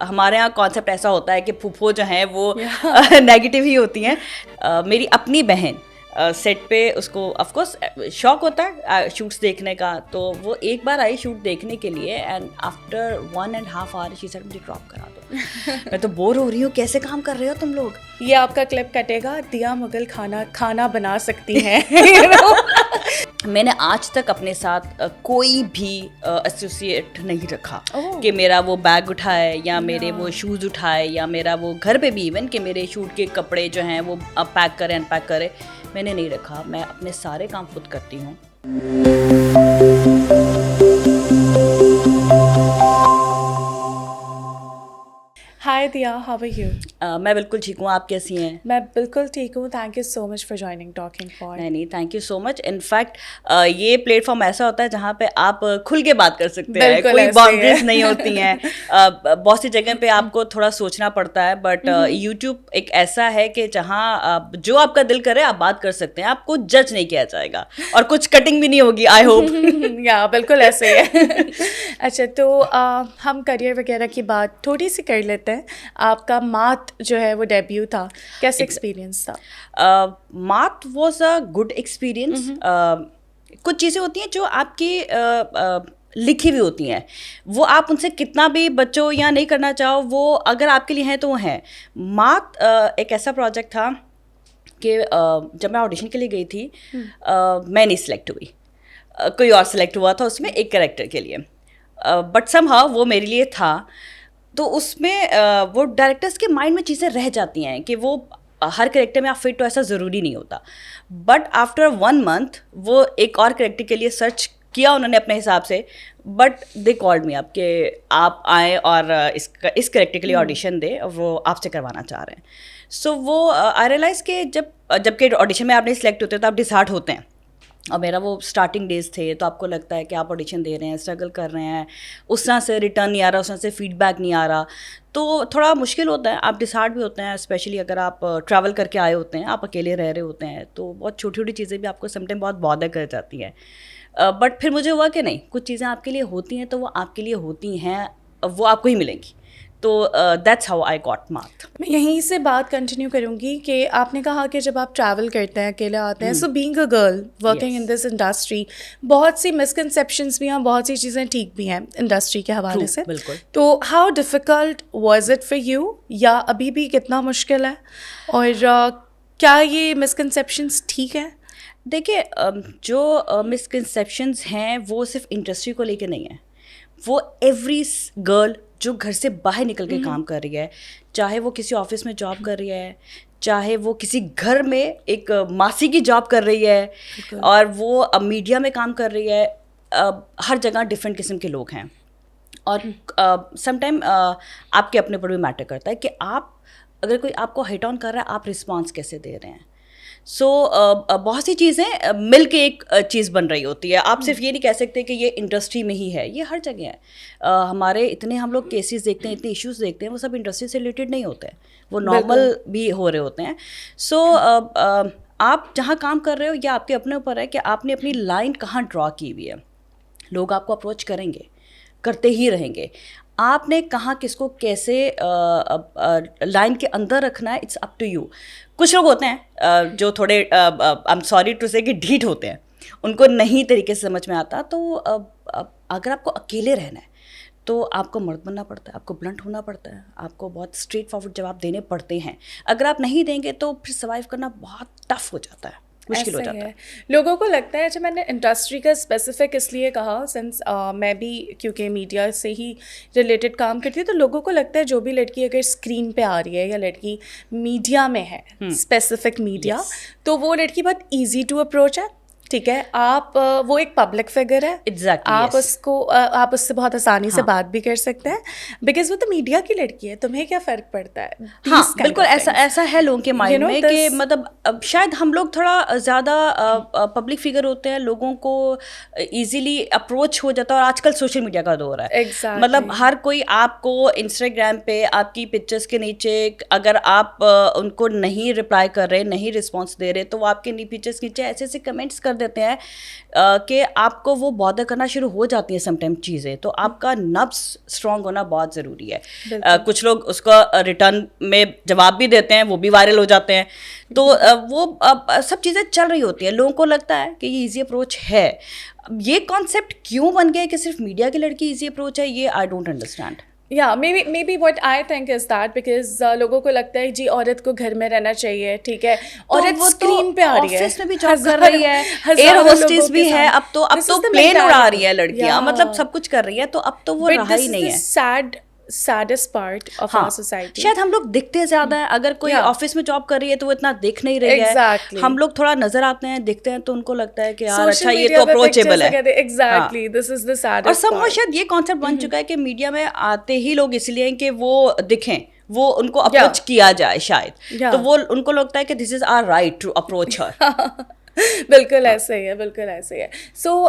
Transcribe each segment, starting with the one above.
ہمارے یہاں کانسیپٹ ایسا ہوتا ہے کہ پھوپھو جو ہیں وہ نیگیٹو ہی ہوتی ہیں. میری اپنی بہن سیٹ پہ اس کو آف کورس شوق ہوتا ہے شوٹس دیکھنے کا, تو وہ ایک بار آئی شوٹ دیکھنے کے لیے and after 1.5 hour she said مجھے ڈراپ کرا دو, میں تو بور ہو رہی ہوں, کیسے کام کر رہے ہو تم لوگ. یہ آپ کا کلپ کٹے گا, دیا مغل کھانا بنا سکتی ہیں. میں نے آج تک اپنے ساتھ کوئی بھی ایسوسیٹ نہیں رکھا کہ میرا وہ بیگ اٹھائے یا میرے وہ شوز اٹھائے یا میرا وہ گھر پہ بھی ایون کہ میرے شوٹ کے کپڑے جو ہیں وہ پیک کرے ان پیک کرے, میں نے نہیں رکھا. میں اپنے سارے کام خود کرتی ہوں. ہائی دیا, ہاؤ آر یو؟ میں بالکل ٹھیک ہوں, آپ کیسی ہیں؟ میں بالکل ٹھیک ہوں. Thank you so much for joining talking for. نہیں thank you so much. In fact یہ پلیٹ فارم ایسا ہوتا ہے جہاں پہ آپ کھل کے بات کر سکتے ہیں, کوئی باؤنڈریز نہیں ہوتی ہیں. بہت سی جگہ پہ آپ کو تھوڑا سوچنا پڑتا ہے, بٹ یوٹیوب ایک ایسا ہے کہ جہاں جو آپ کا دل کرے آپ بات کر سکتے ہیں, آپ کو جج نہیں کیا جائے گا اور کچھ کٹنگ بھی نہیں ہوگی, آئی ہوپ. یا بالکل ایسے ہی ہے. اچھا, تو ہم کریئر وغیرہ کی بات تھوڑی سی کر لیتے ہیں. آپ کا مات جو ہے وہ ڈیبیو تھا, کیسے ایکسپیرینس تھا؟ مات واز اے گڈ ایکسپیرئنس. کچھ چیزیں ہوتی ہیں جو آپ کی لکھی ہوئی ہوتی ہیں, وہ آپ ان سے کتنا بھی بچو یا نہیں کرنا چاہو, وہ اگر آپ کے لیے ہیں تو وہ ہیں. مات ایک ایسا پروجیکٹ تھا کہ جب میں آڈیشن کے لیے گئی تھی میں نہیں سلیکٹ ہوئی, کوئی اور سلیکٹ ہوا تھا اس میں ایک کریکٹر کے لیے, بٹ سم ہاؤ وہ میرے لیے تھا. تو اس میں وہ ڈائریکٹرس کے مائنڈ میں چیزیں رہ جاتی ہیں کہ وہ ہر کریکٹر میں آپ فٹ ہو, ایسا ضروری نہیں ہوتا. بٹ آفٹر 1 month وہ ایک اور کریکٹر کے لیے سرچ کیا انہوں نے اپنے حساب سے, بٹ دے کالڈ می اپ کہ آپ آئیں اور اس کریکٹر کے لیے آڈیشن دیں, وہ آپ سے کروانا چاہ رہے ہیں. سو وہ آئی ریئلائز کہ جب کہ آڈیشن میں آپ نہیں سلیکٹ ہوتے تو آپ ڈسہارٹ ہوتے ہیں, اور میرا وہ اسٹارٹنگ ڈیز تھے, تو آپ کو لگتا ہے کہ آپ آڈیشن دے رہے ہیں, اسٹرگل کر رہے ہیں, اس طرح سے ریٹرن نہیں آ رہا, اس طرح سے فیڈ بیک نہیں آ رہا, تو تھوڑا مشکل ہوتا ہے. آپ ڈسہارٹ بھی ہوتے ہیں, اسپیشلی اگر آپ ٹریول کر کے آئے ہوتے ہیں, آپ اکیلے رہ رہے ہوتے ہیں, تو بہت چھوٹی چھوٹی چیزیں بھی آپ کو سم ٹائم بہت بادر کر جاتی ہیں. بٹ پھر مجھے ہوا کہ نہیں, کچھ چیزیں آپ کے لیے ہوتی ہیں تو وہ آپ کے لیے ہوتی ہیں, وہ آپ کو ہی ملیں گی. تو دیٹس ہاؤ آئی گاٹ مات. میں یہیں سے بات کنٹینیو کروں گی کہ آپ نے کہا کہ جب آپ ٹریول کرتے ہیں, اکیلے آتے ہیں, so being a girl working in this industry, بہت سی مسکنسیپشنس بھی ہیں, بہت سی چیزیں ٹھیک بھی ہیں انڈسٹری کے حوالے سے. بالکل. تو how difficult was it for you, یا ابھی بھی کتنا مشکل ہے, اور کیا یہ مسکنسیپشنس ٹھیک ہیں؟ دیکھیے, جو مسکنسیپشنز ہیں وہ صرف انڈسٹری کو لے کے نہیں ہیں, وہ ایوری گرل جو گھر سے باہر نکل کے کام کر رہی ہے, چاہے وہ کسی آفس میں جاب کر رہی ہے, چاہے وہ کسی گھر میں ایک ماسی کی جاب کر رہی ہے, اور وہ میڈیا میں کام کر رہی ہے, ہر جگہ ڈفرینٹ قسم کے لوگ ہیں. اور سم ٹائم آپ کے اپنے پر بھی میٹر کرتا ہے کہ آپ اگر کوئی آپ کو ہٹ آن کر رہا ہے, آپ رسپانس کیسے دے رہے ہیں. سو بہت سی چیزیں مل کے ایک چیز بن رہی ہوتی ہے. آپ صرف یہ نہیں کہہ سکتے کہ یہ انڈسٹری میں ہی ہے, یہ ہر جگہ ہے. ہمارے اتنے ہم لوگ کیسز دیکھتے ہیں, اتنے ایشوز دیکھتے ہیں, وہ سب انڈسٹری سے ریلیٹڈ نہیں ہوتے ہیں, وہ نارمل بھی ہو رہے ہوتے ہیں. سو آپ جہاں کام کر رہے ہو یہ آپ کے اپنے اوپر ہے کہ آپ نے اپنی لائن کہاں ڈرا کی ہوئی ہے. لوگ آپ کو اپروچ کریں گے, کرتے ہی رہیں گے, آپ نے کہاں کس کو کیسے لائن کے اندر رکھنا ہے, اٹس اپ ٹو یو. کچھ لوگ ہوتے ہیں جو تھوڑے آئی ایم سوری ٹو سے کہ ڈھیٹ ہوتے ہیں, ان کو نہیں طریقے سے سمجھ میں آتا. تو اگر آپ کو اکیلے رہنا ہے تو آپ کو مرد بننا پڑتا ہے, آپ کو بلنٹ ہونا پڑتا ہے, آپ کو بہت اسٹریٹ فارورڈ جواب دینے پڑتے ہیں. اگر آپ نہیں دیں گے تو پھر سروائیو کرنا بہت ٹف ہو جاتا ہے, مشکل ہو جاتا ہے. لوگوں کو لگتا ہے, جب میں نے انڈسٹری کا اسپیسیفک اس لیے کہا سنس میں بھی کیونکہ میڈیا سے ہی ریلیٹڈ کام کرتی ہوں, تو لوگوں کو لگتا ہے جو بھی لڑکی اگر اسکرین پہ آ رہی ہے یا لڑکی میڈیا میں ہے, اسپیسیفک میڈیا, تو وہ لڑکی بہت ایزی ٹو اپروچ ہے. ٹھیک ہے, آپ وہ ایک پبلک فگر ہے, آپ اس کو آپ اس سے بہت آسانی سے بات بھی کر سکتے ہیں, بیکاز وہ تو میڈیا کی لڑکی ہے, تمہیں کیا فرق پڑتا ہے. ہاں بالکل, ایسا ہے لوگوں کے مائنڈ میں کہ مطلب شاید ہم لوگ تھوڑا زیادہ پبلک فگر ہوتے ہیں, لوگوں کو ایزیلی اپروچ ہو جاتا ہے. اور آج کل سوشل میڈیا کا دور ہے, مطلب ہر کوئی آپ کو انسٹاگرام پہ آپ کی پکچرس کے نیچے اگر آپ ان کو نہیں رپلائی کر رہے, نہیں رسپانس دے رہے, تو وہ آپ کے پکچرس کے نیچے ایسے ایسے کمنٹس کر دیتے ہیں کہ آپ کو وہ بادر کرنا شروع ہو جاتی ہیں سم ٹائم چیزیں. تو آپ کا نفس اسٹرانگ ہونا بہت ضروری ہے. کچھ لوگ اس کا ریٹرن میں جواب بھی دیتے ہیں, وہ بھی وائرل ہو جاتے ہیں. تو وہ سب چیزیں چل رہی ہوتی ہیں. لوگوں کو لگتا ہے کہ یہ ایزی اپروچ ہے. یہ کانسیپٹ کیوں بن گیا کہ صرف میڈیا کی لڑکی ایزی اپروچ ہے, یہ I don't understand. Maybe what I think is that because لوگوں کو لگتا ہے جی عورت کو گھر میں رہنا چاہیے, ٹھیک ہے, عورت اسکرین پہ آ رہی ہے, آفس میں بھی جاب کر رہی ہے, ایئر ہوسٹس بھی ہے, اب تو پلین اڑا رہی ہے لڑکیاں, مطلب سب کچھ کر رہی ہے. تو اب تو وہ رہا ہی نہیں ہے. saddest part of our society. شاید ہم لوگ دکھتے زیادہ ہیں. اگر کوئی آفس میں جاب کر رہی ہے تو وہ اتنا دکھ نہیں رہی ہے. ہم لوگ تھوڑا نظر آتے ہیں, دکھتے ہیں, تو ان کو لگتا ہے کہ یار اچھا یہ تو اپروچیبل ہے. Exactly, this is the saddest اور سب شاید یہ کانسیپٹ بن چکا ہے کہ میڈیا میں آتے ہی لوگ اس لیے کہ وہ دکھیں, وہ ان کو اپروچ کیا جائے شاید, تو وہ ان کو لگتا ہے کہ دس از آر رائٹ ٹو اپروچ ہر. بالکل ایسے ہی ہے, بالکل ایسے ہی ہے. سو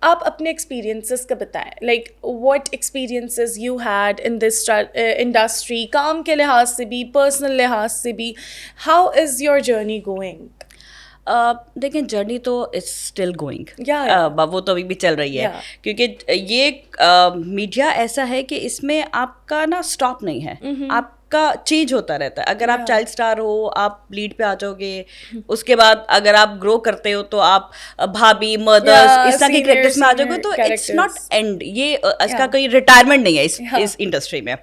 آپ اپنے ایکسپیرینسز کا بتائیں, like what experiences you had in this industry, کام کے لحاظ سے بھی, پرسنل لحاظ سے بھی. How is your journey going? دیکھیں جرنی تو اٹس اسٹل گوئنگ, وہ تو ابھی بھی چل رہی ہے, کیونکہ یہ میڈیا ایسا ہے کہ اس میں آپ کا نا اسٹاپ نہیں ہے, آپ کا چینج ہوتا رہتا ہے. اگر آپ چائلڈ اسٹار ہو, آپ لیڈ پہ آ جاؤ گے, اس کے بعد اگر آپ گرو کرتے ہو تو آپ بھابھی, مدرس, اس طرح کے کریکٹرس میں آ جاؤ گے. تو اٹس ناٹ اینڈ, یہ اس کا کوئی ریٹائرمنٹ نہیں ہے اس انڈسٹری میں.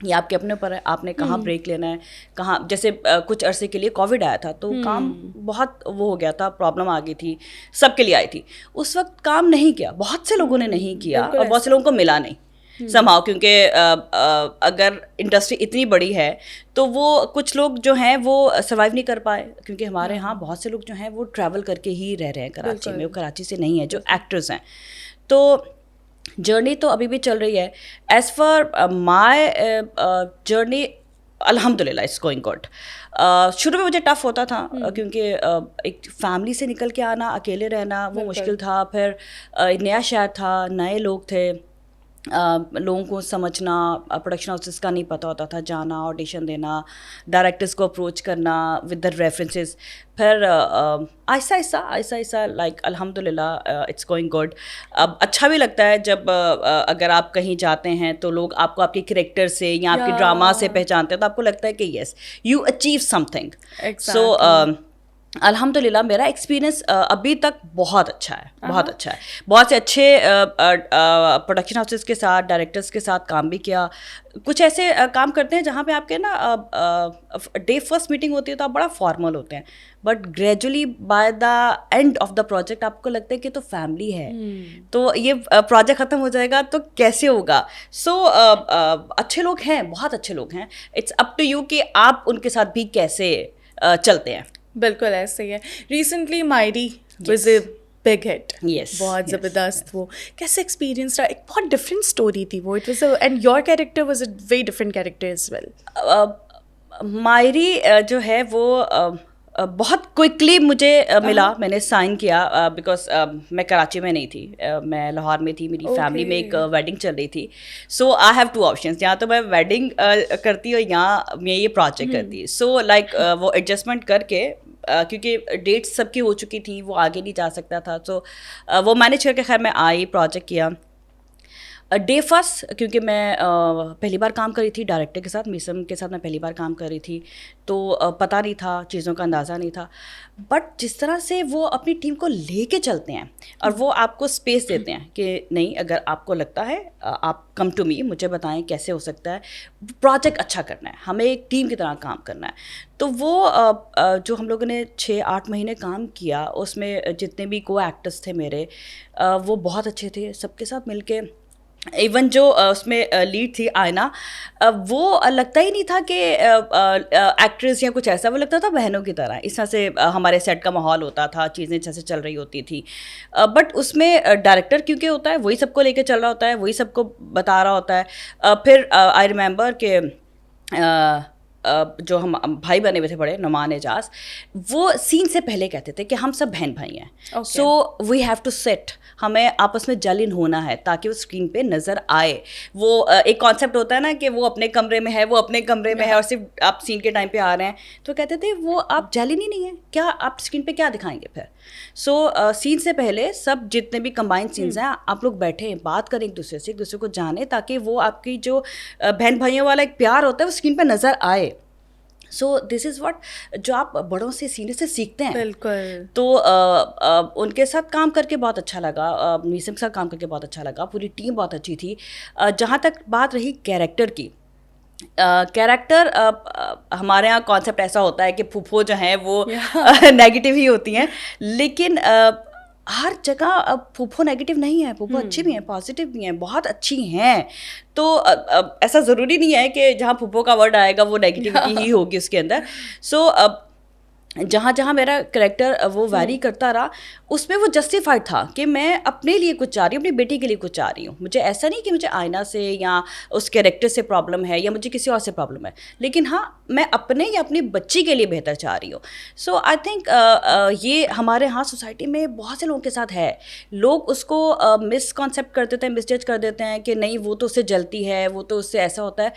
یہ آپ کے اپنے اوپر ہے, آپ نے کہاں بریک لینا ہے, کہاں. جیسے کچھ عرصے کے لیے کووڈ آیا تھا تو کام بہت وہ ہو گیا تھا, پرابلم آ گئی تھی, سب کے لیے آئی تھی. اس وقت کام نہیں کیا, بہت سے لوگوں نے نہیں کیا, اور بہت سے لوگوں کو ملا نہیں سمہاؤ, کیونکہ اگر انڈسٹری اتنی بڑی ہے تو وہ کچھ لوگ جو ہیں وہ سروائیو نہیں کر پائے, کیونکہ ہمارے یہاں بہت سے لوگ جو ہیں وہ ٹریول کر کے ہی رہ رہے ہیں کراچی میں, وہ کراچی سے نہیں ہیں جو ایکٹرز ہیں. تو جرنی تو ابھی بھی چل رہی ہے. ایز فار مائی جرنی الحمد للہ اٹس گوئنگ گڈ. شروع میں مجھے ٹف ہوتا تھا, کیونکہ ایک فیملی سے نکل کے آنا, اکیلے رہنا وہ مشکل تھا. پھر نیا شہر تھا, نئے لوگ تھے, لوگوں کو سمجھنا, پروڈکشن ہاؤسز کا نہیں پتہ ہوتا تھا, جانا, آڈیشن دینا, ڈائریکٹرس کو اپروچ کرنا ود دا ریفرنسز. پھر آہستہ آہستہ لائک الحمد للہ اٹس گوئنگ گڈ. اب اچھا بھی لگتا ہے جب اگر آپ کہیں جاتے ہیں تو لوگ آپ کو آپ کے کریکٹر سے یا آپ کے ڈراما سے پہچانتے ہیں, تو آپ کو لگتا ہے کہ yes you achieve something. So الحمد للہ میرا ایکسپیرئنس ابھی تک بہت اچھا ہے, بہت اچھا ہے. بہت سے اچھے پروڈکشن ہاؤسز کے ساتھ, ڈائریکٹرس کے ساتھ کام بھی کیا. کچھ ایسے کام کرتے ہیں جہاں پہ آپ کے نا ڈے فرسٹ میٹنگ ہوتی ہے تو آپ بڑا فارمل ہوتے ہیں, but gradually by the and of the project آپ کو لگتا ہے کہ تو فیملی ہے, تو یہ پروجیکٹ ختم ہو جائے گا تو کیسے ہوگا. سو اچھے لوگ ہیں, بہت اچھے لوگ ہیں. اٹس اپ ٹو یو کہ آپ ان کے ساتھ بھی کیسے چلتے ہیں. بالکل ایسے ہی ہے. ریسنٹلی مائری واز اے بگ ہٹ, بہت زبردست. وہ کیسے ایکسپیرینس رہا؟ ایک بہت ڈفرینٹ اسٹوری تھی وہ. It was and your character was a very different character as well. مائری جو ہے وہ بہت کوئکلی مجھے ملا, میں نے سائن کیا, بیکاز میں کراچی میں نہیں تھی, میں لاہور میں تھی, میری فیملی میں ایک ویڈنگ چل رہی تھی. سو آئی ہیو 2 آپشنس, یا تو میں ویڈنگ کرتی ہوں یا میں یہ پروجیکٹ کرتی. سو لائک وہ ایڈجسٹمنٹ کر کے, کیونکہ ڈیٹس سب کی ہو چکی تھیں, وہ آگے نہیں جا سکتا تھا, سو وہ مینیج کر کے خیر میں آئی, پروجیکٹ کیا. ڈے فرسٹ, کیونکہ میں پہلی بار کام کری تھی ڈائریکٹر کے ساتھ, میسم کے ساتھ میں پہلی بار کام کر رہی تھی, تو پتہ نہیں تھا, چیزوں کا اندازہ نہیں تھا. بٹ جس طرح سے وہ اپنی ٹیم کو لے کے چلتے ہیں اور وہ آپ کو اسپیس دیتے ہیں کہ نہیں, اگر آپ کو لگتا ہے آپ کم ٹو می, مجھے بتائیں کیسے ہو سکتا ہے, پروجیکٹ اچھا کرنا ہے, ہمیں ایک ٹیم کی طرح کام کرنا ہے. تو وہ جو ہم لوگوں نے 6-8 مہینے کام کیا, اس میں جتنے بھی کو ایکٹرس تھے میرے, وہ بہت اچھے تھے, سب کے ساتھ مل کے. ایون جو اس میں لیڈ تھی آئینہ, وہ لگتا ہی نہیں تھا کہ ایکٹریس یا کچھ ایسا, وہ لگتا تھا بہنوں کی طرح. اس طرح سے ہمارے سیٹ کا ماحول ہوتا تھا, چیزیں جیسے چل رہی ہوتی تھی. بٹ اس میں ڈائریکٹر کیونکہ ہوتا ہے, وہی سب کو لے کے چل رہا ہوتا ہے, وہی سب کو بتا رہا ہوتا ہے. پھر آئی ریممبر کہ جو ہم بھائی بنے ہوئے تھے بڑے نعمان اعجاز, وہ سین سے پہلے کہتے تھے کہ ہم سب بہن بھائی ہیں, سو وی ہیو ٹو سیٹ, ہمیں آپس میں جلن ہونا ہے تاکہ وہ اسکرین پہ نظر آئے. وہ ایک کانسیپٹ ہوتا ہے نا کہ وہ اپنے کمرے میں ہے, وہ اپنے کمرے میں ہے, اور صرف آپ سین کے ٹائم پہ آ رہے ہیں. تو کہتے تھے وہ آپ جلن ہی نہیں ہے, کیا آپ اسکرین پہ کیا دکھائیں گے پھر. سو سین سے پہلے سب جتنے بھی کمبائنڈ سینس ہیں آپ لوگ بیٹھیں, بات کریں ایک دوسرے سے, ایک دوسرے کو جانیں, تاکہ وہ آپ کی جو بہن بھائیوں والا ایک پیار ہوتا ہے وہ اسکرین پہ نظر آئے. سو دس از واٹ جو آپ بڑوں سے سینئر سے سیکھتے ہیں. بالکل. تو ان کے ساتھ کام کر کے بہت اچھا لگا, میسم کے ساتھ کام کر کے بہت اچھا لگا, پوری ٹیم بہت اچھی تھی. جہاں تک بات رہی کیریکٹر کی, کیریکٹر ہمارے یہاں کانسیپٹ ایسا ہوتا ہے کہ پھوپھو جو ہیں وہ نیگیٹو ہی ہوتی ہیں, لیکن ہر جگہ پھوپھو نیگیٹو نہیں ہے, پھوپھو اچھی بھی ہیں, پازیٹیو بھی ہیں, بہت اچھی ہیں. تو ایسا ضروری نہیں ہے کہ جہاں پھوپھو کا ورڈ آئے گا وہ نیگیٹیوٹی ہی ہوگی اس کے اندر. سو جہاں جہاں میرا کریکٹر وہ ویری کرتا رہا, اس میں وہ جسٹیفائڈ تھا کہ میں اپنے لیے کچھ چاہ رہی ہوں, اپنی بیٹی کے لیے کچھ چاہ رہی ہوں. مجھے ایسا نہیں کہ مجھے آئینہ سے یا اس کریکٹر سے پرابلم ہے یا مجھے کسی اور سے پرابلم ہے, لیکن ہاں میں اپنے یا اپنی بچی کے لیے بہتر چاہ رہی ہوں. سو آئی تھنک یہ ہمارے ہاں سوسائٹی میں بہت سے لوگوں کے ساتھ ہے. لوگ اس کو مس کانسیپٹ کر دیتے ہیں, مس جج کر دیتے ہیں کہ نہیں وہ تو اس سے جلتی ہے, وہ تو اس سے ایسا ہوتا ہے.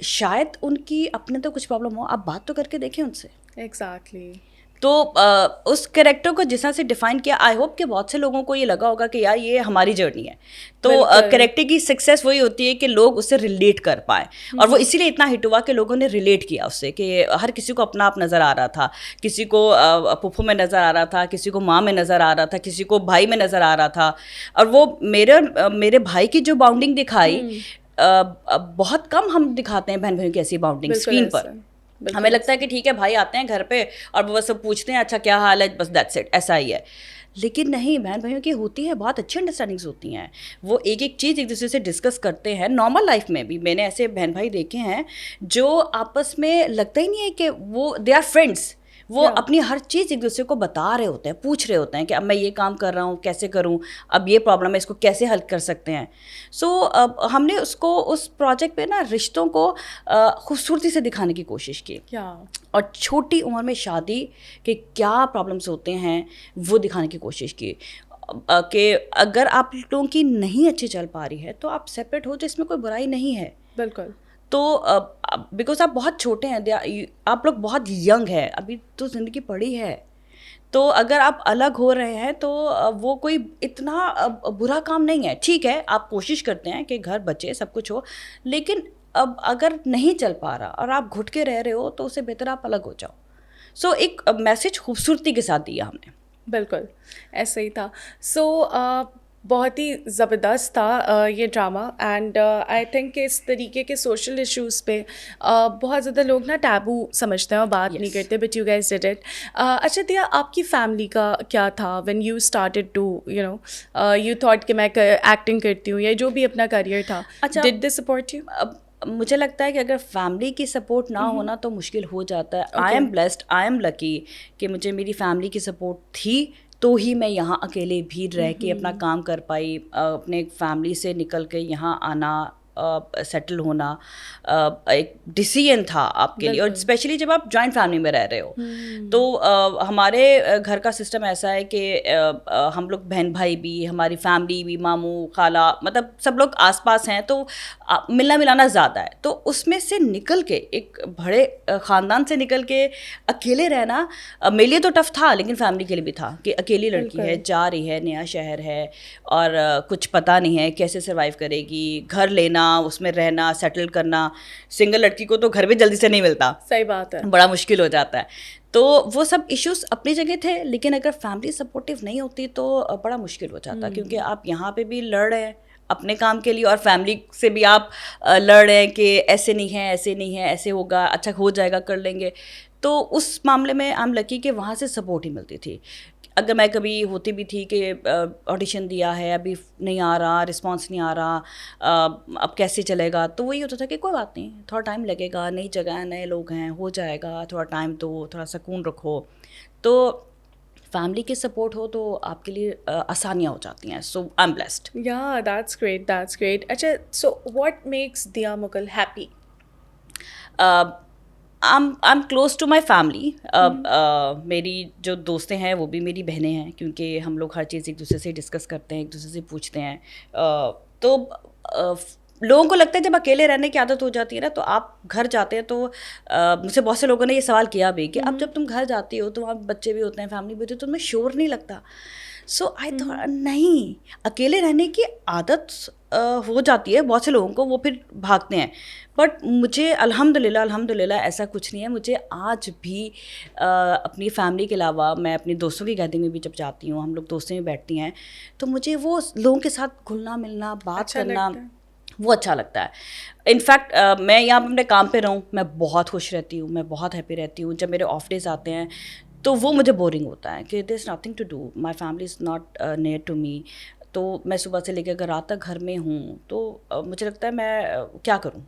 شاید ان کی اپنے تو کچھ پرابلم ہو, آپ بات تو کر کے دیکھیں ان سے. ایگزیکٹلی. تو اس کریکٹر کو جس طرح سے ڈیفائن کیا, آئی ہوپ کہ بہت سے لوگوں کو یہ لگا ہوگا کہ یار یہ ہماری جرنی ہے. تو کریکٹر کی سکسیس وہی ہوتی ہے کہ لوگ اس سے ریلیٹ کر پائیں, اور وہ اسی لیے اتنا ہٹ ہوا کہ لوگوں نے ریلیٹ کیا اس سے, کہ ہر کسی کو اپنا آپ نظر آ رہا تھا. کسی کو پھوپھو میں نظر آ رہا تھا, کسی کو ماں میں نظر آ رہا تھا, کسی کو بھائی میں نظر آ رہا تھا. اور وہ میرے بھائی کی جو باؤنڈنگ دکھائی, بہت کم ہم دکھاتے ہیں بہن بھائیوں کی ایسی باؤنڈنگ اسکرین پر. ہمیں لگتا ہے کہ ٹھیک ہے بھائی آتے ہیں گھر پہ اور وہ سب پوچھتے ہیں اچھا کیا حال ہے, بس دیٹس اٹ, ایسا ہی ہے. لیکن نہیں, بہن بھائیوں کی ہوتی ہے, بہت اچھی انڈرسٹینڈنگس ہوتی ہیں. وہ ایک ایک چیز ایک دوسرے سے ڈسکس کرتے ہیں. نارمل لائف میں بھی میں نے ایسے بہن بھائی دیکھے ہیں جو آپس میں لگتا ہی نہیں ہے کہ وہ دے آر فرینڈس. وہ اپنی ہر چیز ایک دوسرے کو بتا رہے ہوتے ہیں, پوچھ رہے ہوتے ہیں کہ اب میں یہ کام کر رہا ہوں, کیسے کروں, اب یہ پرابلم ہے, اس کو کیسے حل کر سکتے ہیں. سو ہم نے اس کو اس پروجیکٹ پہ نا رشتوں کو خوبصورتی سے دکھانے کی کوشش کی, اور چھوٹی عمر میں شادی کے کیا پرابلمس ہوتے ہیں وہ دکھانے کی کوشش کی. کہ اگر آپ لوگوں کی نہیں اچھی چل پا رہی ہے تو آپ سیپریٹ ہو جائے, اس میں کوئی برائی نہیں ہے. بالکل. تو بیکاز آپ بہت چھوٹے ہیں, آپ لوگ بہت ینگ ہیں, ابھی تو زندگی پڑی ہے. تو اگر آپ الگ ہو رہے ہیں تو وہ کوئی اتنا برا کام نہیں ہے. ٹھیک ہے آپ کوشش کرتے ہیں کہ گھر بچے سب کچھ ہو, لیکن اب اگر نہیں چل پا رہا اور آپ گھٹ کے رہ رہے ہو تو اس سے بہتر آپ الگ ہو جاؤ. سو ایک میسج خوبصورتی کے ساتھ دیا ہم نے. بالکل ایسا ہی تھا. سو بہت ہی زبردست تھا یہ ڈرامہ, اینڈ آئی تھنک کہ اس طریقے کے سوشل ایشوز پہ بہت زیادہ لوگ نا ٹیبو سمجھتے ہیں اور بات نہیں کرتے, but you guys did it. اچھا دیا, آپ کی فیملی کا کیا تھا when you started to you thought کہ میں ایکٹنگ کرتی ہوں یا جو بھی اپنا کریئر تھا, ڈڈ دے سپورٹ یو؟ مجھے لگتا ہے کہ اگر فیملی کی سپورٹ نہ ہونا تو مشکل ہو جاتا ہے. I am blessed, I am lucky کہ مجھے میری فیملی کی سپورٹ تھی, تو ہی میں یہاں اکیلے بھی رہ کے اپنا کام کر پائی. اپنے فیملی سے نکل کے یہاں آنا, سیٹل ہونا ایک ڈیسیژن تھا آپ کے لیے, اور اسپیشلی جب آپ جوائنٹ فیملی میں رہ رہے ہو. تو ہمارے گھر کا سسٹم ایسا ہے کہ ہم لوگ بہن بھائی بھی, ہماری فیملی بھی, ماموں خالہ, مطلب سب لوگ آس پاس ہیں, تو ملنا ملانا زیادہ ہے. تو اس میں سے نکل کے, ایک بڑے خاندان سے نکل کے اکیلے رہنا میرے لیے تو ٹف تھا, لیکن فیملی کے لیے بھی تھا کہ اکیلی لڑکی ہے, جا رہی ہے, نیا شہر ہے, اور کچھ پتہ نہیں ہے کیسے سروائیو کرے گی, گھر لینا, اس میں رہنا, سیٹل کرنا. سنگل لڑکی کو تو گھر بھی جلدی سے نہیں ملتا, صحیح بات ہے, بڑا مشکل ہو جاتا ہے. تو وہ سب ایشوز اپنی جگہ تھے, لیکن اگر فیملی سپورٹیو نہیں ہوتی تو بڑا مشکل ہو جاتا, کیونکہ آپ یہاں پہ بھی لڑ رہے ہیں اپنے کام کے لیے, اور فیملی سے بھی آپ لڑ رہے ہیں کہ ایسے نہیں ہے, ایسے نہیں ہے, ایسے ہوگا, اچھا ہو جائے گا, کر لیں گے. تو اس معاملے میں آئی ایم لکی کہ وہاں سے سپورٹ ہی ملتی تھی. اگر میں کبھی ہوتی بھی تھی کہ آڈیشن دیا ہے, ابھی نہیں آ رہا, رسپانس نہیں آ رہا, اب کیسے چلے گا, تو وہی ہوتا تھا کہ کوئی بات نہیں, تھوڑا ٹائم لگے گا, نئی جگہ ہے, نئے لوگ ہیں, ہو جائے گا, تھوڑا ٹائم دو, تھوڑا سکون رکھو. تو فیملی کی سپورٹ ہو تو آپ کے لیے آسانیاں ہو جاتی ہیں. So I am blessed. یا دیٹس گریٹ, دیٹس گریٹ. اچھا سو واٹ میکس دیا Mughal happy? I'm close to my family. میری جو دوستیں ہیں وہ بھی میری بہنیں ہیں, کیونکہ ہم لوگ ہر چیز ایک دوسرے سے ڈسکس کرتے ہیں, ایک دوسرے سے پوچھتے ہیں. تو لوگوں کو لگتا ہے جب اکیلے رہنے کی عادت ہو جاتی ہے نا, تو آپ گھر جاتے ہیں تو مجھ سے بہت سے لوگوں نے یہ سوال کیا بھی کہ اب جب تم گھر جاتی ہو تو وہاں بچے بھی ہوتے ہیں, فیملی بھی ہوتی ہے, تو تمہیں شور نہیں لگتا؟ سو آئی تھاٹ نہیں, اکیلے رہنے کی عادت ہو جاتی ہے بہت سے لوگوں کو, وہ پھر بھاگتے ہیں. بٹ مجھے الحمد للہ ایسا کچھ نہیں ہے. مجھے آج بھی اپنی فیملی کے علاوہ میں اپنی دوستوں کی گیدرنگ میں بھی جب جاتی ہوں, ہم لوگ دوستیں میں بیٹھتی ہیں, تو مجھے وہ لوگوں کے ساتھ گھلنا ملنا, بات کرنا, وہ اچھا لگتا ہے. انفیکٹ میں یہاں پہ اپنے کام پہ رہوں, میں بہت خوش رہتی ہوں, میں بہت ہیپی رہتی ہوں. جب میرے آف ڈیز آتے ہیں تو وہ مجھے بورنگ ہوتا ہے کہ there is nothing to do, my family is not near to me. تو میں صبح سے لے کے اگر رات تک گھر میں ہوں تو مجھے لگتا ہے میں کیا کروں.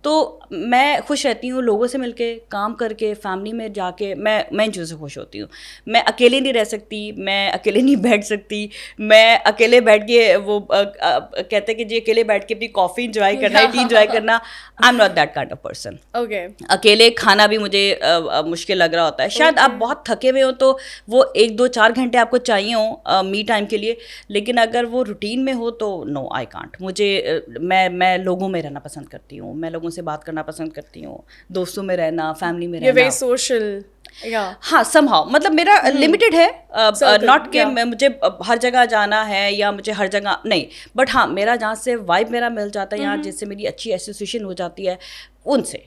تو میں خوش رہتی ہوں لوگوں سے مل کے, کام کر کے, فیملی میں جا کے. میں ان چیزوں سے خوش ہوتی ہوں. میں اکیلے نہیں رہ سکتی, میں اکیلے نہیں بیٹھ سکتی. میں اکیلے بیٹھ کے وہ کہتے ہیں کہ جی اکیلے بیٹھ کے اپنی کافی انجوائے کرنا ہے, ٹی انجوائے کرنا. آئی am not that kind of person. اکیلے کھانا بھی مجھے مشکل لگ رہا ہوتا ہے. شاید آپ بہت تھکے ہوئے ہو تو وہ 1-2-4 گھنٹے آپ کو چاہیے ہوں می ٹائم کے لیے, لیکن اگر وہ روٹین میں ہو تو نو آئی کانٹ. مجھے میں لوگوں میں رہنا پسند کرتی ہوں, میں لوگوں سے بات کرنا پسند کرتی ہوں, دوستوں میں رہنا, فیملی میں رہنا. سوشل ہاں سم ہاؤ, مطلب میرا لمیٹڈ ہے, ناٹ کہ مجھے ہر جگہ جانا ہے یا مجھے ہر جگہ نہیں, بٹ ہاں میرا جہاں سے وائب میرا مل جاتا ہے, یہاں جس سے میری اچھی ایسوسیشن ہو جاتی ہے ان سے.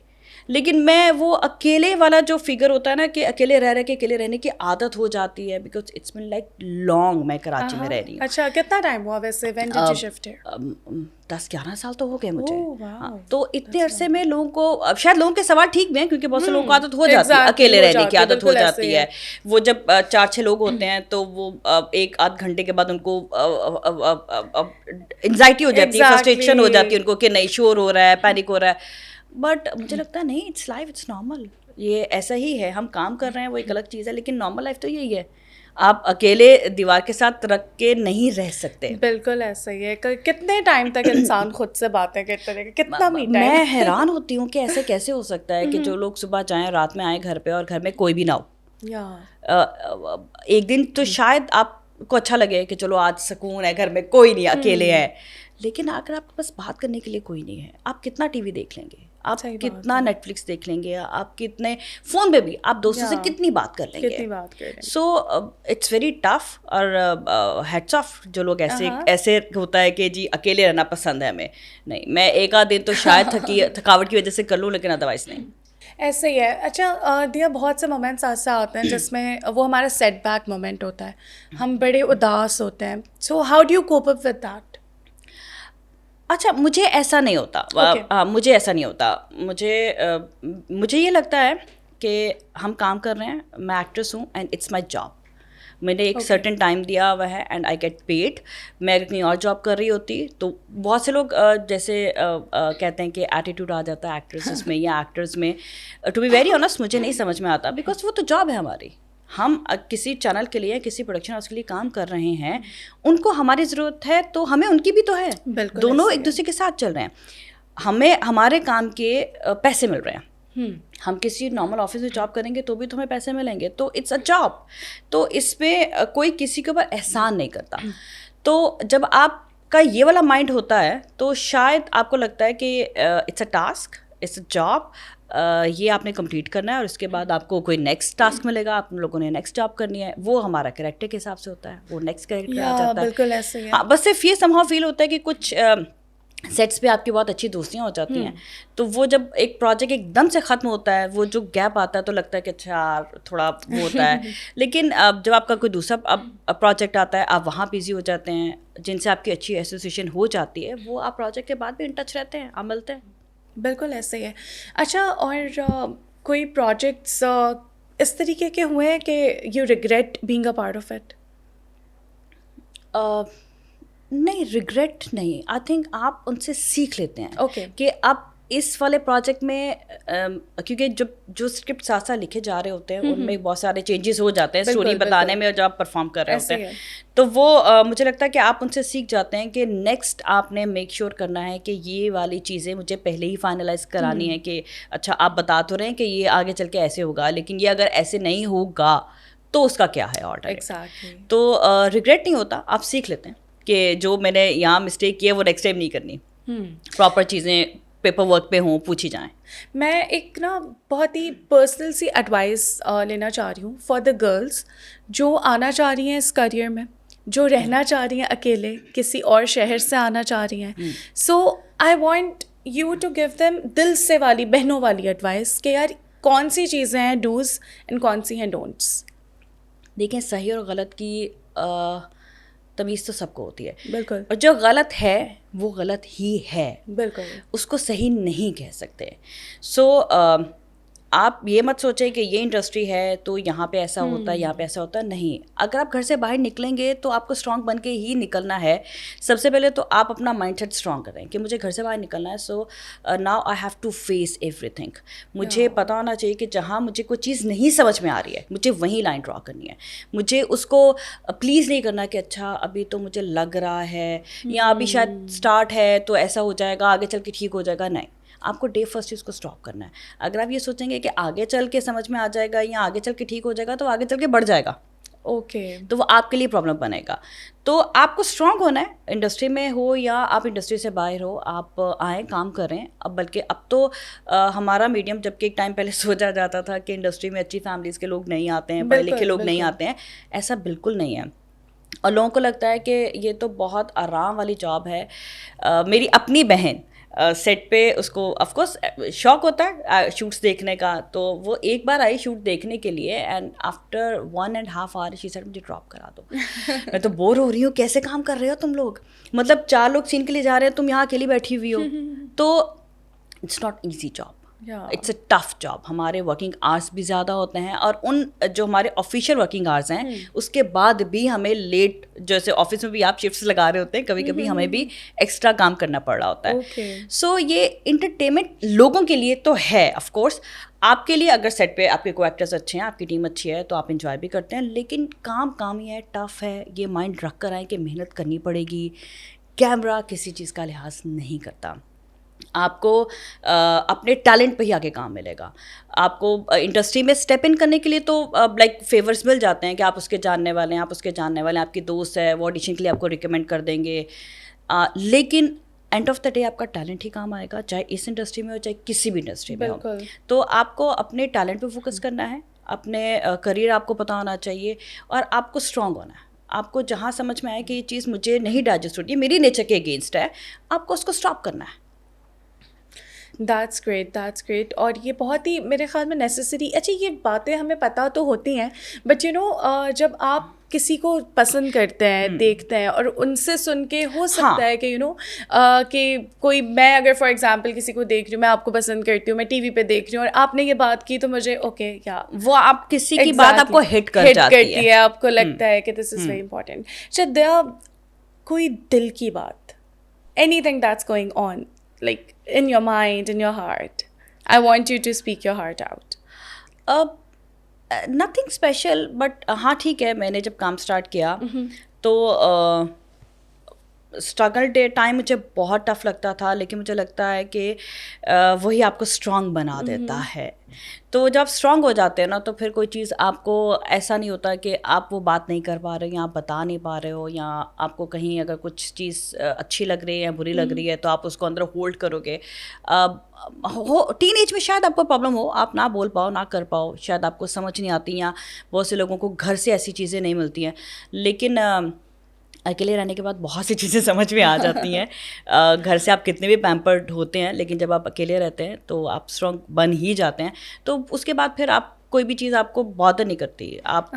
لیکن میں وہ اکیلے والا جو فگر ہوتا ہے نا کہ اکیلے رہ کے اکیلے رہنے کی عادت ہو جاتی ہے, because it's been like long میں کراچی میں رہ رہی ہوں. اچھا کتنا ٹائم ہوا ویسے, when did you shift here? 10-11 سال تو ہو گئے مجھے. تو اتنے عرصے میں لوگوں کو, اب شاید لوگوں کے سوال ٹھیک بھی ہیں کیونکہ بہت سے لوگوں کو عادت ہو جاتی ہے, اکیلے رہنے کی عادت ہو جاتی ہے. وہ جب 4-6 لوگ ہوتے ہیں تو وہ 1-8 گھنٹے کے بعد ان کو انزائٹی ہو جاتی ہے, فرسٹریشن ہو جاتی ہے ان کو کہ نہیں شور ہو رہا ہے, پینک ہو رہا ہے. بٹ مجھے لگتا ہے نہیں, اٹس لائف, اٹس نارمل. یہ ایسا ہی ہے, ہم کام کر رہے ہیں وہ ایک الگ چیز ہے, لیکن نارمل لائف تو یہی ہے. آپ اکیلے دیوار کے ساتھ رکھ کے نہیں رہ سکتے. بالکل ایسا ہی ہے. کتنے ٹائم تک انسان خود سے باتیں کرتے رہے گا, کتنا می ٹائم؟ میں حیران ہوتی ہوں کہ ایسے کیسے ہو سکتا ہے کہ جو لوگ صبح جائیں رات میں آئیں گھر پہ اور گھر میں کوئی بھی نہ ہو. ایک دن تو شاید آپ کو اچھا لگے کہ چلو آج سکون ہے, گھر میں کوئی نہیں, اکیلے ہے. لیکن اگر آپ کے پاس بات کرنے کے لیے کوئی نہیں ہے, آپ کتنا ٹی وی دیکھ لیں گے, آپ کتنا نیٹ فلکس دیکھ لیں گے, آپ کتنے فون پہ بھی آپ دوستوں سے کتنی بات کر لیں گے. So it's very tough. اور ہیڈس آف جو لوگ ایسے ہوتا ہے کہ جی اکیلے رہنا پسند ہے ہمیں. نہیں, میں ایک آدھ دن تو شاید تھکاوٹ کی وجہ سے کر لوں, لیکن ادروائز نہیں. ایسے ہی ہے. اچھا دیا, بہت سے مومنٹس ایسے آتے ہیں جس میں وہ ہمارا سیٹ بیک مومنٹ ہوتا ہے, ہم بڑے اداس ہوتے ہیں. So how do you cope up with that? اچھا مجھے ایسا نہیں ہوتا, مجھے ایسا نہیں ہوتا. مجھے یہ لگتا ہے کہ ہم کام کر رہے ہیں, میں ایکٹریس ہوں اینڈ اٹس مائی جاب. میں نے ایک سرٹن ٹائم دیا ہوا ہے اینڈ آئی گیٹ پیڈ. میں اگر کہیں اور جاب کر رہی ہوتی تو بہت سے لوگ جیسے کہتے ہیں کہ ایٹیٹیوڈ آ جاتا ہے ایکٹریسز میں یا ایکٹرز میں. ٹو بی ویری آنیسٹ مجھے نہیں سمجھ میں آتا, بیکاز وہ تو جاب ہے ہماری. ہم کسی چینل کے لیے, کسی پروڈکشن ہاؤس کے لیے کام کر رہے ہیں, ان کو ہماری ضرورت ہے تو ہمیں ان کی بھی تو ہے. دونوں ایک دوسرے کے ساتھ چل رہے ہیں. ہمیں ہمارے کام کے پیسے مل رہے ہیں. ہم کسی نارمل آفس میں جاب کریں گے تو بھی تو ہمیں پیسے ملیں گے, تو اٹس اے جاب. تو اس پہ کوئی کسی کے اوپر احسان نہیں کرتا. تو جب آپ کا یہ والا مائنڈ ہوتا ہے تو شاید آپ کو لگتا ہے کہ it's a task, it's a job, یہ آپ نے کمپلیٹ کرنا ہے اور اس کے بعد آپ کو کوئی نیکسٹ ٹاسک ملے گا, آپ لوگوں نے نیکسٹ جاب کرنی ہے. وہ ہمارا کریکٹر کے حساب سے ہوتا ہے, وہ نیکسٹ کریکٹر آ جاتا ہے. بالکل ایسے ہی ہے. ہاں, بس صرف یہ سمہاؤ فیل ہوتا ہے کہ کچھ سیٹس پہ آپ کی بہت اچھی دوستیاں ہو جاتی ہیں, تو وہ جب ایک پروجیکٹ ایک دم سے ختم ہوتا ہے, وہ جو گیپ آتا ہے تو لگتا ہے کہ اچھا تھوڑا وہ ہوتا ہے. لیکن جب آپ کا کوئی دوسرا پروجیکٹ آتا ہے, آپ وہاں بزی ہو جاتے ہیں, جن سے آپ کی اچھی ایسوسیشن ہو جاتی ہے, وہ آپ پروجیکٹ کے بعد بھی ان ٹچ رہتے ہیں, آپ ملتے ہیں. بالکل ایسے ہی ہے. اچھا, اور کوئی پروجیکٹس اس طریقے کے ہوئے ہیں کہ you regret being a part of it? نہیں, ریگریٹ نہیں. آئی تھنک آپ ان سے سیکھ لیتے ہیں کہ اب اس والے پروجیکٹ میں کیونکہ جو اسکرپٹ ساتھ ساتھ لکھے جا رہے ہوتے ہیں ان میں بہت سارے چینجز ہو جاتے ہیں اسٹوری بتانے میں، اور جب آپ پرفارم کر رہے ہوتے ہیں تو وہ مجھے لگتا ہے کہ آپ ان سے سیکھ جاتے ہیں کہ نیکسٹ آپ نے میک شیور کرنا ہے کہ یہ والی چیزیں مجھے پہلے ہی فائنلائز کرانی ہے کہ اچھا آپ بتا تو رہے ہیں کہ یہ آگے چل کے ایسے ہوگا، لیکن یہ اگر ایسے نہیں ہوگا تو اس کا کیا ہے آلٹرنیٹو. تو ریگریٹ نہیں ہوتا، آپ سیکھ لیتے ہیں کہ جو میں نے یہاں مسٹیک کی ہے وہ نیکسٹ ٹائم نہیں کرنی، پراپر چیزیں پیپر ورک پہ ہوں پوچھی جائیں. میں ایک نا بہت ہی پرسنل سی ایڈوائس لینا چاہ رہی ہوں فار دا گرلس جو آنا چاہ رہی ہیں اس کریئر میں، جو رہنا چاہ رہی ہیں اکیلے کسی اور شہر سے آنا چاہ رہی ہیں. So I want you to give them دل سے والی بہنوں والی ایڈوائس کہ یار کون سی چیزیں ہیں ڈوز اینڈ کون سی ہیں ڈونٹس. دیکھیں صحیح اور غلط کی تمیز تو سب کو ہوتی ہے، بالکل، اور جو غلط ہے وہ غلط ہی ہے، بالکل، اس کو صحیح نہیں کہہ سکتے. سو آپ یہ مت سوچیں کہ یہ انڈسٹری ہے تو یہاں پہ ایسا ہوتا ہے، یہاں پہ ایسا ہوتا ہے. نہیں، اگر آپ گھر سے باہر نکلیں گے تو آپ کو اسٹرانگ بن کے ہی نکلنا ہے. سب سے پہلے تو آپ اپنا مائنڈ سیٹ اسٹرانگ کریں کہ مجھے گھر سے باہر نکلنا ہے. So now I have to face everything. مجھے پتہ ہونا چاہیے کہ جہاں مجھے کوئی چیز نہیں سمجھ میں آ رہی ہے مجھے وہیں لائن ڈرا کرنی ہے. مجھے اس کو پلیز نہیں کرنا کہ اچھا ابھی تو مجھے لگ رہا ہے یا ابھی شاید اسٹارٹ ہے تو ایسا ہو جائے گا، آگے چل کے ٹھیک ہو جائے گا. نہیں، آپ کو ڈے فرسٹ اس کو اسٹاپ کرنا ہے. اگر آپ یہ سوچیں گے کہ آگے چل کے سمجھ میں آ جائے گا یا آگے چل کے ٹھیک ہو جائے گا تو آگے چل کے بڑھ جائے گا. اوکے، تو وہ آپ کے لیے پرابلم بنے گا. تو آپ کو اسٹرانگ ہونا ہے، انڈسٹری میں ہو یا آپ انڈسٹری سے باہر ہو، آپ آئیں کام کریں. اب بلکہ اب تو ہمارا میڈیم، جب کہ ایک ٹائم پہلے سوچا جاتا تھا کہ انڈسٹری میں اچھی فیملیز کے لوگ نہیں آتے ہیں، پڑھے لکھے لوگ نہیں آتے ہیں، ایسا بالکل نہیں ہے. اور لوگوں کو لگتا ہے کہ یہ تو بہت آرام والی جاب ہے. میری اپنی بہن سیٹ پہ اس کو آف کورس شوق ہوتا ہے شوٹس دیکھنے کا، تو وہ ایک بار آئی شوٹ دیکھنے کے لیے and after 1.5 hour she said مجھے ڈراپ کرا دو. میں تو بور ہو رہی ہوں، کیسے کام کر رہے ہو تم لوگ، مطلب 4 لوگ سین کے لیے جا رہے ہیں، تم یہاں اکیلی بیٹھی ہوئی ہو. تو it's not easy job, it's a tough job. ہمارے ورکنگ آورس بھی زیادہ ہوتے ہیں، اور ان جو ہمارے آفیشیل ورکنگ آورس ہیں اس کے بعد بھی ہمیں لیٹ، جیسے آفس میں بھی آپ شفٹس لگا رہے ہوتے ہیں، کبھی کبھی ہمیں بھی ایکسٹرا کام کرنا پڑ رہا ہوتا ہے. سو یہ انٹرٹینمنٹ لوگوں کے لیے تو ہے آف کورس. آپ کے لیے اگر سیٹ پہ آپ کے کو ایکٹرس اچھے ہیں، آپ کی ٹیم اچھی ہے تو آپ انجوائے بھی کرتے ہیں، لیکن کام ہی ہے، ٹف ہے. یہ مائنڈ رکھ کر آئیں کہ محنت کرنی پڑے گی. کیمرہ کسی چیز کا لحاظ نہیں کرتا. آپ کو اپنے ٹیلنٹ پہ ہی آگے کام ملے گا. آپ کو انڈسٹری میں اسٹیپ ان کرنے کے لیے تو لائک فیورس مل جاتے ہیں کہ آپ اس کے جاننے والے ہیں، آپ اس کے جاننے والے ہیں، آپ کی دوست ہے، وہ آڈیشن کے لیے آپ کو ریکمینڈ کر دیں گے. لیکن اینڈ آف دا ڈے آپ کا ٹیلنٹ ہی کام آئے گا، چاہے اس انڈسٹری میں ہو چاہے کسی بھی انڈسٹری میں ہو. تو آپ کو اپنے ٹیلنٹ پہ فوکس کرنا ہے، اپنے کریئر آپ کو پتہ ہونا چاہیے، اور آپ کو اسٹرانگ ہونا ہے. آپ کو جہاں سمجھ میں آئے کہ یہ چیز مجھے نہیں ڈائجسٹ ہوتی ہے، میری نیچر کے اگینسٹ ہے، آپ کو اس کو اسٹاپ کرنا ہے. That's great. اور یہ بہت ہی میرے خیال میں نیسیسری. اچھا یہ باتیں ہمیں پتہ تو ہوتی ہیں، بٹ یو نو جب آپ کسی کو پسند کرتے ہیں، دیکھتے ہیں، اور ان سے سن کے ہو سکتا ہے کہ یو نو کہ کوئی، میں اگر فار ایگزامپل کسی کو دیکھ رہی ہوں، میں آپ کو پسند کرتی ہوں، میں ٹی وی پہ دیکھ رہی ہوں، اور آپ نے یہ بات کی تو مجھے اوکے، یا وہ آپ کسی کی بات آپ کو ہٹ کرتی ہے، آپ کو لگتا ہے کہ دس از ویری امپورٹنٹ. اچھا دیا کوئی دل کی بات، any thing that's going on like in your mind, in your heart, I want you to speak your heart out. Nothing special, but ہاں ٹھیک ہے. میں نے جب کام اسٹارٹ کیا تو اسٹرگل ڈے ٹائم مجھے بہت ٹف لگتا تھا، لیکن مجھے لگتا ہے کہ وہی آپ کو اسٹرانگ بنا دیتا ہے. تو جب اسٹرانگ ہو جاتے ہیں نا تو پھر کوئی چیز آپ کو ایسا نہیں ہوتا کہ آپ وہ بات نہیں کر پا رہے یا آپ بتا نہیں پا رہے ہو، یا آپ کو کہیں اگر کچھ چیز اچھی لگ رہی ہے یا بری لگ رہی ہے تو آپ اس کو اندر ہولڈ کرو گے. ٹین ایج میں شاید آپ کو پرابلم ہو، آپ نہ بول پاؤ، نہ کر پاؤ، شاید آپ کو سمجھ نہیں آتی، یا بہت سے لوگوں کو گھر سے ایسی چیزیں نہیں ملتی ہیں. لیکن اکیلے رہنے کے بعد بہت سی چیزیں سمجھ میں آ جاتی ہیں. گھر سے آپ کتنے بھی پیمپرڈ ہوتے ہیں، لیکن جب آپ اکیلے رہتے ہیں تو آپ اسٹرانگ بن ہی جاتے ہیں. تو اس کے بعد پھر آپ کوئی بھی چیز آپ کو بادر نہیں کرتی، آپ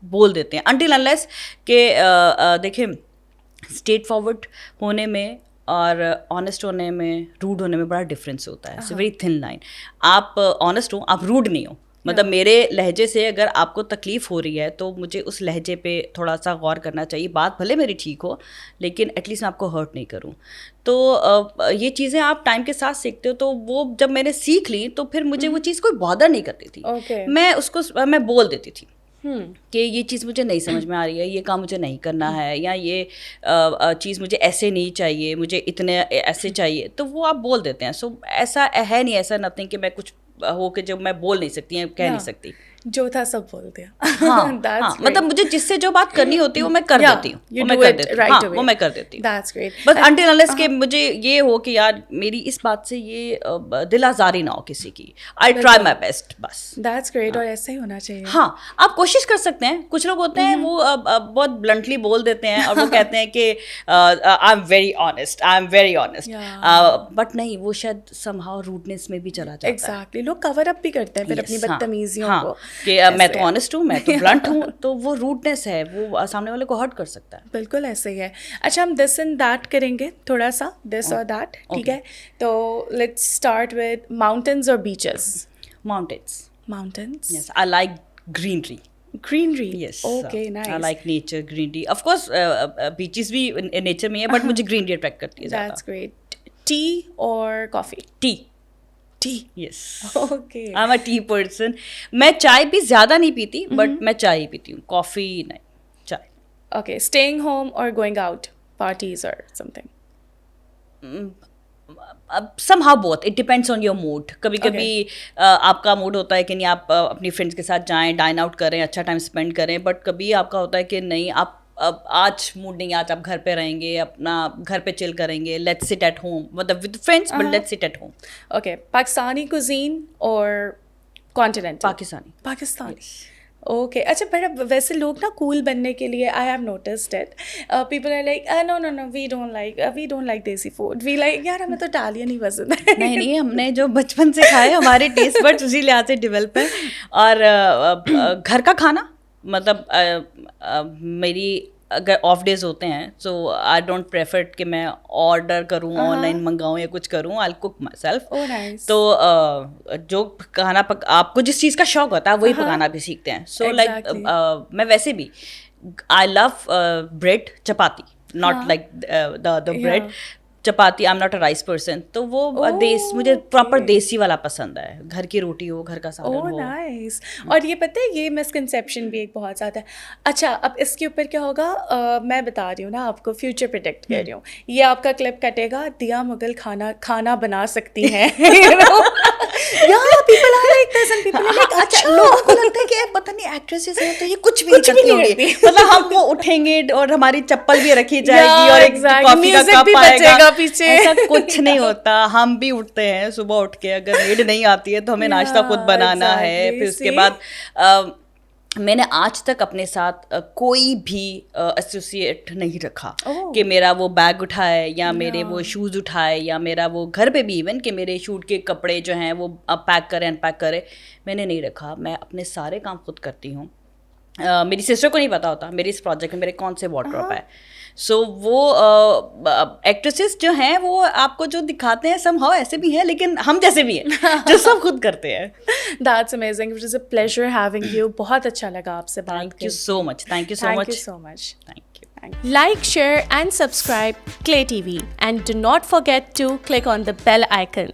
بول دیتے ہیں انٹل انلیس کہ دیکھیں اسٹریٹ فارورڈ ہونے میں اور آنیسٹ ہونے میں، روڈ ہونے میں بڑا ڈفرینس ہوتا ہے. It's a very thin line. آپ آنیسٹ ہو، آپ روڈ نہیں ہو، مطلب میرے لہجے سے اگر آپ کو تکلیف ہو رہی ہے تو مجھے اس لہجے پہ تھوڑا سا غور کرنا چاہیے. بات بھلے میری ٹھیک ہو لیکن ایٹ لیسٹ میں آپ کو ہرٹ نہیں کروں. تو یہ چیزیں آپ ٹائم کے ساتھ سیکھتے ہو, تو وہ جب میں نے سیکھ لی تو پھر مجھے وہ چیز کوئی بادر نہیں کرتی تھی. میں اس کو میں بول دیتی تھی کہ یہ چیز مجھے نہیں سمجھ میں آ رہی ہے, یہ کام مجھے نہیں کرنا ہے, یا یہ چیز مجھے ایسے نہیں چاہیے, مجھے اتنے ایسے چاہیے, تو وہ آپ بول دیتے ہیں. سو ایسا ہے نہیں, ایسا نتھنگ کہ میں کچھ ہو کہ جو میں بول نہیں سکتی, کہہ نہیں سکتی. جو تھا سب بول دیا. ہاں, مطلب مجھے جس سے جو بات کرنی ہوتی ہے وہ میں کر دیتی ہوں, وہ میں کر دیتی ہوں. That's great. بس until unless کہ مجھے یہ ہو کہ یار میری اس بات سے یہ دل آزاری نہ ہو کسی کی. I try my best بس. That's great. اور ایسا ہی ہونا چاہیے. ہاں, آپ کوشش کر سکتے ہیں. کچھ لوگ ہوتے ہیں وہ بہت بلنٹلی بول دیتے ہیں اور وہ کہتے ہیں کہ I'm very honest. بٹ نہیں, وہ شاید somehow rudeness میں بھی چلا جاتا ہے. Exactly. لوگ کور اپ بھی کرتے ہیں پھر اپنی بدتمیزیوں کو کہ میں تو آنیسٹ ہوں, میں تو بلنٹ ہوں, تو وہ روڈنیس ہے, وہ سامنے والے کو ہرٹ کر سکتا ہے. بالکل ایسے ہی ہے. اچھا, ہم دس اینڈ دیٹ کریں گے تھوڑا سا, دس اور دیٹ, ٹھیک ہے. تو لیٹس اسٹارٹ ود ماؤنٹینز اور beaches. Mountains. Yes, I like greenery. Yes. Okay, nice. I like nature, greenery. Of course, beaches بھی nature میں ہے, but مجھے greenery attract کرتی ہے زیادہ. That's great. Tea اور coffee? Tea. Yes. Okay. I'm a tea person. میں چائے بھی زیادہ نہیں پیتی, بٹ میں چائے ہی پیتی ہوں, کافی نہیں, چائے. Okay. Staying home or going out? Parties or something? somehow both. It depends on your mood. کبھی کبھی آپ کا موڈ ہوتا ہے کہ نہیں آپ اپنی فرینڈس کے ساتھ جائیں, ڈائن آؤٹ کریں, اچھا ٹائم اسپینڈ کریں, بٹ کبھی آپ کا ہوتا ہے کہ نہیں آپ آج موڈ نہیں, آج آپ گھر پہ رہیں گے, اپنا گھر پہ چل کریں گے, لیٹس سٹ ایٹ ہوم, مطلب with friends but let's sit at home. Okay. Pakistani cuisine or continental? Pakistan. Okay. اچھا, پر ویسے لوگ نا کول بننے کے لیے, I have noticed it, people are like no we don't like desi food, we like, یار ہمیں تو اٹالین ہی پسند ہے. نہیں, ہم نے جو بچپن سے کھائے ہمارے ٹیسٹ بڈ اسی لحاظ سے ڈیولپ ہے. اور گھر کا کھانا, مطلب میری اگر آف ڈیز ہوتے ہیں سو آئی ڈونٹ پریفر کہ میں آرڈر کروں, آن لائن منگاؤں یا کچھ کروں, آئی کوک مائی سیلف. تو جو کھانا آپ کو جس چیز کا شوق ہوتا ہے وہی پکانا بھی سیکھتے ہیں. سو لائک میں ویسے بھی I love bread, chapati, not like the bread, chapati. I am not a rice person, تو وہ مجھے پراپر دیسی والا پسند ہے, گھر کی روٹی ہو, گھر کا سالن ہو. نائس. اور یہ پتہ ہے یہ مسکنسیپشن بھی ایک بہت زیادہ ہے. اچھا, اب اس کے اوپر کیا ہوگا, میں بتا رہی ہوں نا آپ کو, فیوچر پریڈکٹ کر رہی ہوں, یہ آپ کا کلپ کٹے گا, دیا مغل کھانا بنا سکتی ہیں. لوگوں کو لگتا ہے کہ پتہ نہیں ایکٹریسز ہیں تو یہ کچھ بھی نہیں کرتی ہوگی, مطلب ہم وہ اٹھیں گے اور ہماری چپل بھی رکھی جائے گی اور ایک کافی کا کپ آئے گا پیچھے. ایسا کچھ نہیں ہوتا. ہم بھی اٹھتے ہیں صبح اٹھ کے, اگر میڈ نہیں آتی ہے تو ہمیں ناشتہ خود بنانا ہے. پھر اس کے بعد میں نے آج تک اپنے ساتھ کوئی بھی ایسوسیٹ نہیں رکھا کہ میرا وہ بیگ اٹھائے یا میرے وہ شوز اٹھائے یا میرا وہ گھر پہ بھی ایون کہ میرے شوٹ کے کپڑے جو ہیں وہ پیک کرے انپیک کرے, میں نے نہیں رکھا. میں اپنے سارے کام خود کرتی ہوں. میری سسٹر کو نہیں پتا ہوتا میری اس پروجیکٹ میں میرے کون سے وارڈروب ہے. سو وہ ایکٹریسز جو ہیں وہ آپ کو جو دکھاتے ہیں سم ہاؤ ایسے بھی ہیں, لیکن ہم جیسے بھی ہیں جو سب خود کرتے ہیں. That's amazing. It was a pleasure having you. بہت اچھا لگا آپ سے بات. Thank you so much. Thank you so much. Thank you so much. Thank you. Like, share and subscribe Clay TV and do not forget to click on the bell icon.